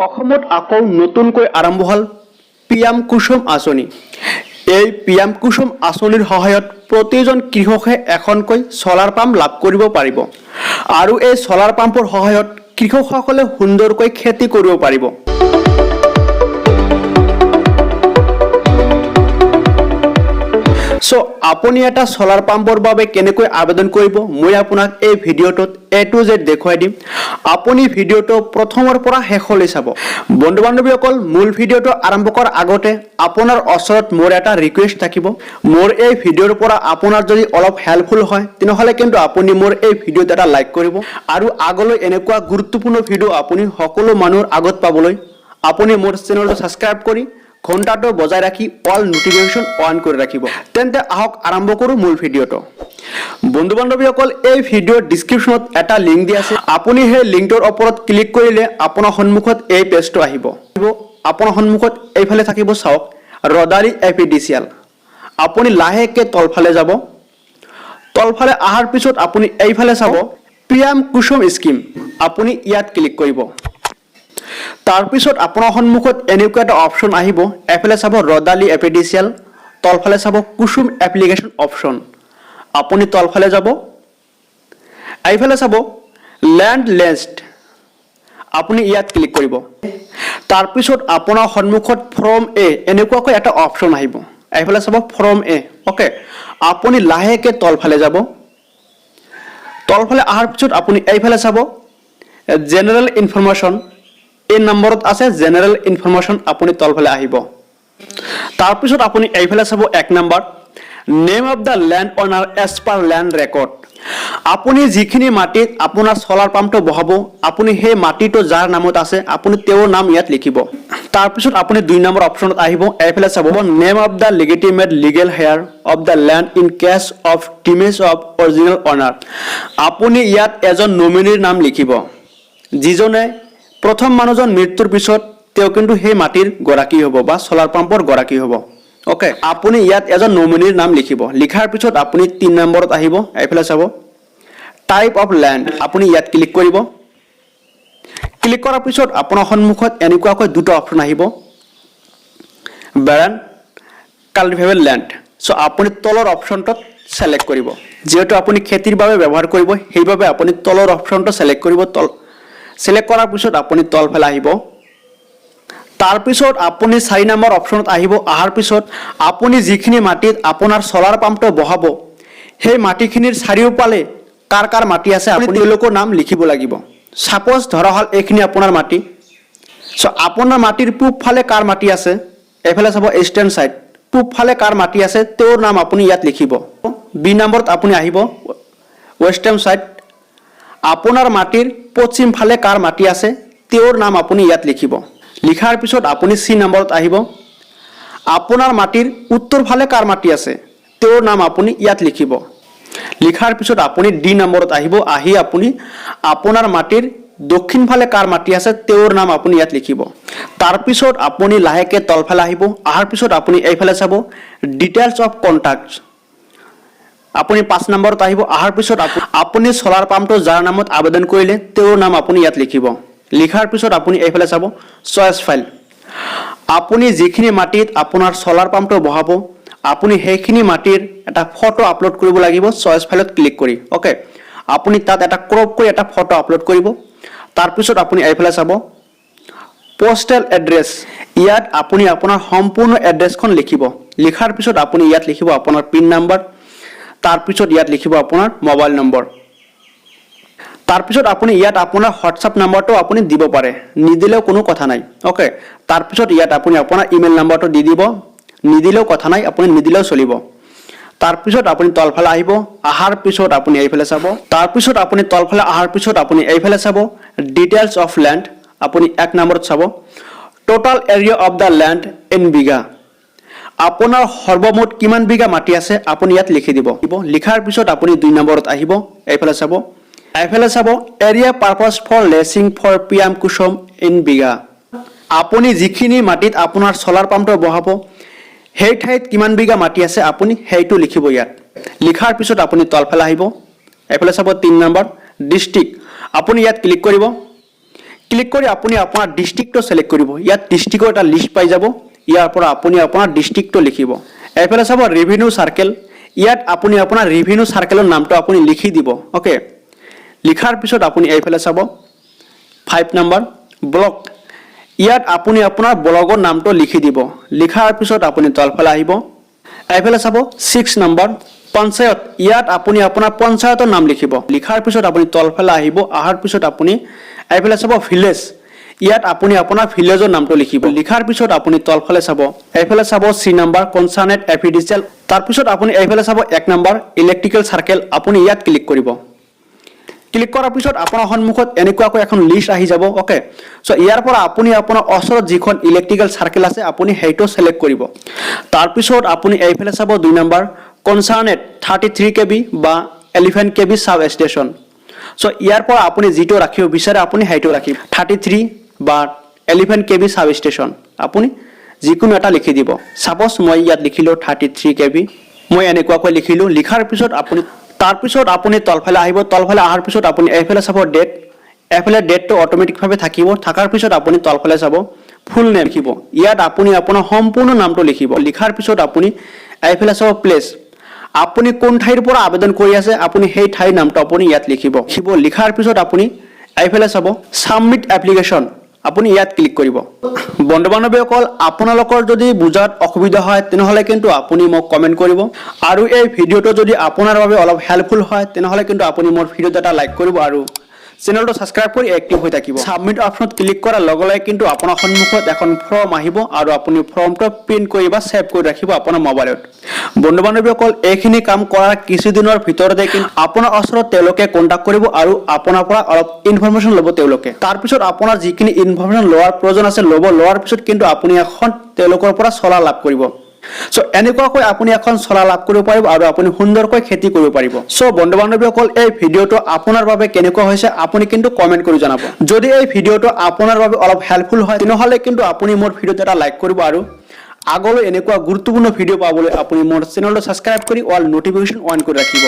অসমত আকৌ নতুনকৈ আৰম্ভ হ'ল পিএম কুসুম আঁচনি। এই পিএম কুসুম আঁচনিৰ সহায়ত প্ৰতিজন কৃষকে এখনকৈ ছলাৰ পাম্প লাভ কৰিব পাৰিব আৰু এই ছলাৰ পাম্পৰ সহায়ত কৃষকসকলে সুন্দৰকৈ খেতি কৰিব পাৰিব। সো আপুনি এটা ছলাৰ পাম্পৰ বাবে কেনেকৈ আবেদন কৰিব মই আপোনাক এই ভিডিঅ'টোত A to Z দেখুৱাই দিম। আপুনি ভিডিঅ'টো প্ৰথমৰ পৰা শেষলৈ চাব। বন্ধু বান্ধৱীসকল, মূল ভিডিঅ'টো আৰম্ভ কৰাৰ আগতে আপোনাৰ ওচৰত মোৰ এটা ৰিকুৱেষ্ট থাকিব। মোৰ এই ভিডিঅ'ৰ পৰা আপোনাৰ যদি অলপ হেল্পফুল হয় তেনেহ'লে কিন্তু আপুনি মোৰ এই ভিডিঅ'ত এটা লাইক কৰিব আৰু আগলৈ এনেকুৱা গুৰুত্বপূৰ্ণ ভিডিঅ' আপুনি সকলো মানুহৰ আগত পাবলৈ আপুনি মোৰ চেনেলটো ছাবস্ক্ৰাইব কৰি ঘণ্টাটো বজাই ৰাখি অল নোটিফিকেশ্যন অন কৰি ৰাখিব। তেন্তে আহক আৰম্ভ কৰোঁ মূল ভিডিঅ'টো। বন্ধু বান্ধৱীসকল, এই ভিডিঅ'ৰ ডিছক্ৰিপশ্যনত এটা লিংক দিয়া আছে। আপুনি সেই লিংকটোৰ ওপৰত ক্লিক কৰিলে আপোনাৰ সন্মুখত এই পেজটো আহিব। আপোনাৰ সন্মুখত এইফালে থাকিব, চাওক ৰদালি এপিডিচিএল। আপুনি লাহেকৈ তলফালে যাব। তলফালে অহাৰ পিছত আপুনি এইফালে চাব পিএম কুসুম স্কিম। আপুনি ইয়াত ক্লিক কৰিব। তাৰপিছত আপোনাৰ সন্মুখত এনেকুৱা এটা অপশ্যন আহিব। এফালে চাব ৰদালি এপিডিচিএল, তলফালে চাব কুসুম এপ্লিকেশ্যন অপশ্যন। আপুনি তলফালে যাব। এইফালে চাব লেণ্ড লিষ্ট, আপুনি ইয়াত ক্লিক কৰিব। তাৰপিছত আপোনাৰ সন্মুখত ফৰ্ম এ এনেকুৱাকৈ এটা অপশ্যন আহিব। এইফালে চাব ফৰ্ম এ। অ'কে, আপুনি লাহেকৈ তলফালে যাব। তলফালে অহাৰ পিছত আপুনি এইফালে চাব জেনেৰেল ইনফৰমেশ্যন। এই নম্বৰত আছে জেনেৰেল ইনফৰমেশ্যন। আপুনি তলফালে আহিব। তাৰপিছত আপুনি এইফালে চাব 1 number name of the land অনাৰ এজ পাৰ লেণ্ড ৰেকৰ্ড। আপুনি যিখিনি মাটিত আপোনাৰ ছলাৰ পাম্পটো বহাব, আপুনি সেই মাটিটো যাৰ নামত আছে আপুনি তেওঁৰ নাম ইয়াত লিখিব। তাৰপিছত আপুনি 2 নম্বৰ অপশ্যনত আহিব। এইফালে চাব name of the legitimate legal heir of the land in case of demise of original owner. আপুনি ইয়াত এজন নমিনীৰ নাম লিখিব, যিজনে প্ৰথম মানুহজন মৃত্যুৰ পিছত তেওঁ কিন্তু সেই মাটিৰ গৰাকী হ'ব বা ছলাৰ পাম্পৰ গৰাকী হ'ব। অ'কে, আপুনি ইয়াত এজন নমিনীৰ নাম লিখিব। লিখাৰ পিছত আপুনি 3 নম্বৰত আহিব। এইফালে চাব টাইপ অফ লেণ্ড, আপুনি ইয়াত ক্লিক কৰিব। ক্লিক কৰাৰ পিছত আপোনাৰ সন্মুখত এনেকুৱাকৈ 2টা অপশ্যন আহিব, বেৰান কাল্টিভেবল লেণ্ড। চ' আপুনি তলৰ অপশ্যনটোত ছিলেক্ট কৰিব। যিহেতু আপুনি খেতিৰ বাবে ব্যৱহাৰ কৰিব, সেইবাবে আপুনি তলৰ অপশ্যনটো ছিলেক্ট কৰিব। ছিলেক্ট কৰাৰ পিছত আপুনি তলফালে আহিব। তাৰপিছত আপুনি 4 নম্বৰ অপশ্যনত আহিব। অহাৰ পিছত আপুনি যিখিনি মাটিত আপোনাৰ ছলাৰ পাম্পটো বহাব সেই মাটিখিনিৰ চাৰিওফালে কাৰ কাৰ মাটি আছে আপুনি তেওঁলোকৰ নাম লিখিব লাগিব। ছাপ'জ ধৰা হ'ল এইখিনি আপোনাৰ মাটি। চ' আপোনাৰ মাটিৰ পূবফালে কাৰ মাটি আছে, এইফালে চাব ইষ্টাৰ্ণ ছাইড, পূবফালে কাৰ মাটি আছে তেওঁৰ নাম আপুনি ইয়াত লিখিব। বি নম্বৰত আপুনি আহিব ৱেষ্টাৰ্ণ ছাইড। আপোনাৰ মাটিৰ পশ্চিম ফালে কাৰ মাটি আছে তেওঁৰ নাম আপুনি ইয়াত লিখিব। লিখাৰ পিছত আপুনি চি নম্বৰত আহিব। আপোনাৰ মাটিৰ উত্তৰ ফালে কাৰ মাটি আছে তেওঁৰ নাম আপুনি ইয়াত লিখিব। লিখাৰ পিছত আপুনি ডি নম্বৰত আহিব। আহি আপুনি আপোনাৰ মাটিৰ দক্ষিণ ফালে কাৰ মাটি আছে তেওঁৰ নাম আপুনি ইয়াত লিখিব। তাৰপিছত আপুনি লাহেকৈ তলফালে আহিব। অহাৰ পিছত আপুনি এইফালে চাব ডিটেইলছ অফ কণ্টেক্টছ। আপুনি 5 নম্বৰত আহিব। অহাৰ পিছত আপুনি ছলাৰ পাম্পটো যাৰ নামত আবেদন কৰিলে তেওঁৰ নাম আপুনি ইয়াত লিখিব। লিখাৰ পিছত আপুনি এইফালে চাব চইচ ফাইল। আপুনি যিখিনি মাটিত আপোনাৰ ছলাৰ পাম্পটো বহাব আপুনি সেইখিনি মাটিৰ এটা ফটো আপলোড কৰিব লাগিব চইচ ফাইলত ক্লিক কৰি। অ'কে, আপুনি তাত এটা ক্ৰপ কৰি এটা ফটো আপলোড কৰিব। তাৰপিছত আপুনি এইফালে চাব পোষ্টেল এড্ৰেছ। ইয়াত আপুনি আপোনাৰ সম্পূৰ্ণ এড্ৰেছখন লিখিব। লিখাৰ পিছত আপুনি ইয়াত লিখিব আপোনাৰ পিন নম্বৰ। তাৰপিছত ইয়াত লিখিব আপোনাৰ মোবাইল নম্বৰ। তাৰপিছত আপুনি ইয়াত আপোনাৰ হোৱাটছআপ নম্বৰটো আপুনি দিব পাৰে, নিদিলেও কোনো কথা নাই। অ'কে, তাৰপিছত ইয়াত আপুনি আপোনাৰ ইমেইল নম্বৰটো দি দিব, নিদিলেও কথা নাই, আপুনি নিদিলেও চলিব। তাৰপিছত আপুনি তলফালে আহিব। অহাৰ পিছত আপুনি এইফালে চাব। তাৰপিছত আপুনি তলফালে অহাৰ পিছত আপুনি এইফালে চাব ডিটেইলছ অফ লেণ্ড। আপুনি 1 নম্বৰত চাব total area of the land in bigha. আপোনাৰ সৰ্বমুঠ কিমান বিঘা মাটি আছে আপুনি ইয়াত লিখি দিব। লিখাৰ পিছত আপুনি 2 নম্বৰত আহিব। এইফালে চাব area purpose for leasing for PM Kusum in bigha. আপুনি যিখিনি মাটিত আপোনাৰ ছলাৰ পাম্পটো বহাব সেই ঠাইত কিমান বিঘা মাটি আছে আপুনি সেইটো লিখিব ইয়াত। লিখাৰ পিছত আপুনি তলফালে আহিব। এইফালে চাব 3 নম্বৰ ডিষ্ট্ৰিক্ট। আপুনি ইয়াত ক্লিক কৰিব। ক্লিক কৰি আপুনি আপোনাৰ ডিষ্ট্ৰিক্টটো সিলেক্ট কৰিব ইয়াত ডিষ্ট্ৰিক্টৰ এটা লিষ্ট পাই যাব ইয়াৰ পৰা আপুনি আপোনাৰ ডিষ্ট্ৰিক্টটো লিখিব এফালে চাব ৰেভিনিউ সাৰ্কেল ইয়াত আপুনি আপোনাৰ ৰেভিনিউ সাৰ্কেলৰ নামটো আপুনি লিখি দিব ওকে লিখাৰ পিছত আপুনি এইফালে চাব 5 নম্বৰ ব্লক ইয়াত আপুনি আপোনাৰ ব্লকৰ নামটো লিখি দিব লিখাৰ পিছত আপুনি তলফালে আহিব এইফালে চাব 6 নম্বৰ পঞ্চায়ত ইয়াত আপুনি আপোনাৰ পঞ্চায়তৰ নাম লিখিব লিখাৰ পিছত আপুনি তলফালে আহিব আহাৰ পিছত আপুনি এইফালে চাব ভিলেজ ইয়াত আপুনি আপোনাৰ ভিলেজৰ নামটো লিখিব লিখাৰ পিছত আপুনি তলফালে চাব এইফালে চাব 3 নম্বৰ কনসাৰ্নেট এফিডিচিয়েল তাৰ পিছত আপুনি এইফালে চাব 1 নম্বৰ ইলেক্ট্ৰিকেল সাৰ্কেল আপুনি ইয়াত ক্লিক কৰিব ক্লিক কৰাৰ পিছত আপোনাৰ সন্মুখত এনেকুৱাকৈ এখন লিষ্ট আহি যাব ওকে সো ইয়াৰ পৰা আপুনি আপোনাৰ ওচৰত যিখন ইলেক্ট্ৰিকেল সাৰ্কেল আছে আপুনি হেইটো সিলেক্ট কৰিব তাৰ পিছত আপুনি এইফালে চাব 2 নম্বৰ কনসাৰ্নেট 33 কেবি বা 11 কেবি সাব ষ্টেচন সো ইয়াৰ পৰা আপুনি যেটো ৰাখিব বিচাৰে আপুনি হেইটো ৰাখিব 33 বা 11 কেবি সাব ষ্টেচন আপুনি যিকোনো এটা লিখি দিব সাপোজ মই ইয়াত লিখিলো 33 কেবি মই এনেকুৱাকৈ লিখিলো লিখাৰ পিছত আপুনি তাৰ পিছত আপুনি তলফালে আহিব তলফালে আহাৰ পিছত আপুনি এইফালে চাব ডেট এইফালে ডেটটো অটোমেটিক ভাবে থাকিব থাকাৰ পিছত আপুনি তলফালে চাব ফুল নেম লিখিব ইয়াত আপুনি আপোনাৰ সম্পূৰ্ণ নামটো লিখিব লিখাৰ পিছত আপুনি এইফালে চাব প্লেস আপুনি কোন ঠাইৰ পৰা আবেদন কৰি আছে আপুনি সেই ঠাইৰ নামটো আপুনি ইয়াত লিখিব লিখাৰ পিছত আপুনি এইফালে চাব সাবমিট এপ্লিকেশন আপুনি ইয়াত ক্লিক কৰিব বন্ধু বান্ধৱীসকল আপোনালোকৰ যদি বুজাত অসুবিধা হয় তেনেহলে কিন্তু আপুনি মোক কমেন্ট কৰিব আৰু এই ভিডিওটো যদি আপোনাৰ বাবে অলপ হেল্পফুল হয় তেনেহলে কিন্তু আপুনি মোৰ ভিডিওটো এটা লাইক কৰিব আৰু চেনেলটো সাবস্ক্ৰাইব কৰি এক্টিভ হৈ থাকিব সাবমিট অপচনত ক্লিক কৰাৰ লগে লগে কিন্তু আপোনাৰ সন্মুখত এখন ফৰ্ম আহিব আৰু আপুনি ফৰ্মটো প্ৰিন্ট কৰি বা সেভ কৰি ৰাখিব আপোনাৰ মোবাইলত বন্ধু বান্ধৱীসকল এইখিনি কাম কৰাৰ কিছুদিনৰ ভিতৰতে কিন্তু আপোনাৰ ওচৰত তেওঁলোকে কন্টাক্ট কৰিব আৰু আপোনাৰ পৰা অলপ ইনফৰমেশন ল'ব তেওঁলোকে তাৰ পিছত আপোনাৰ যিখিনি ইনফৰমেশন লোৱাৰ প্ৰয়োজন আছে লোৱাৰ পিছত কিন্তু আপুনি এখন তেওঁলোকৰ পৰা চলা লাভ কৰিব সো এনেকুৱাকৈ আপুনি এখন চলা লাভ কৰিব পাৰিব আৰু আপুনি সুন্দৰকৈ খেতি কৰিব পাৰিব সো বন্ধু বান্ধৱীসকল এই ভিডিওটো আপোনাৰ বাবে কেনেকুৱা হৈছে আপুনি কিন্তু কমেন্ট কৰি জনাব যদি এই ভিডিওটো আপোনাৰ বাবে অলপ হেল্পফুল হয় তেনেহলে কিন্তু আপুনি মোৰ ভিডিওটো এটা লাইক কৰিব আৰু আগলৈ এনেকুৱা গুৰুত্বপূৰ্ণ ভিডিও পাবলৈ আপুনি মোৰ চেনেলটো সাবস্ক্ৰাইব কৰি অল নোটিফিকেশন অন কৰি ৰাখিব